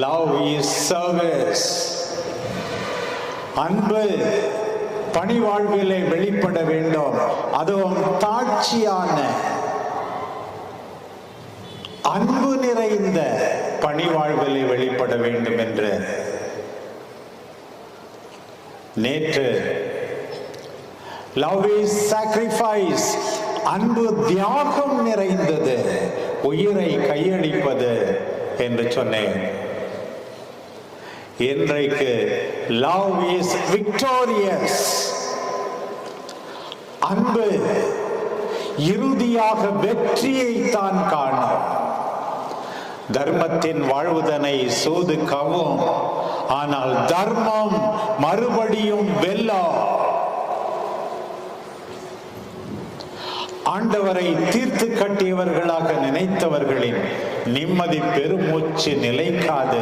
Love is service. அன்பு பணிவாழ்விலே வெளிப்பட வேண்டும். அதுவும் தாட்சியான அன்பு நிறைந்த பணிவாழ்விலே வெளிப்பட வேண்டும் என்று நேற்று love is sacrifice, அன்பு தியாகம் நிறைந்தது, உயிரை கையளிப்பது என்று சொன்னேன். இன்றைக்கு love is victorious, அன்பு இறுதியாக வெற்றியை தான் காணும். தர்மத்தின் வாழ்வுதனை சூது கவும், ஆனால் தர்மம் மறுபடியும் வெல்லும். ஆண்டவரை தீர்த்து கட்டியவர்களாக நினைத்தவர்களின் நிம்மதி பெருமூச்சு நிலைக்காது.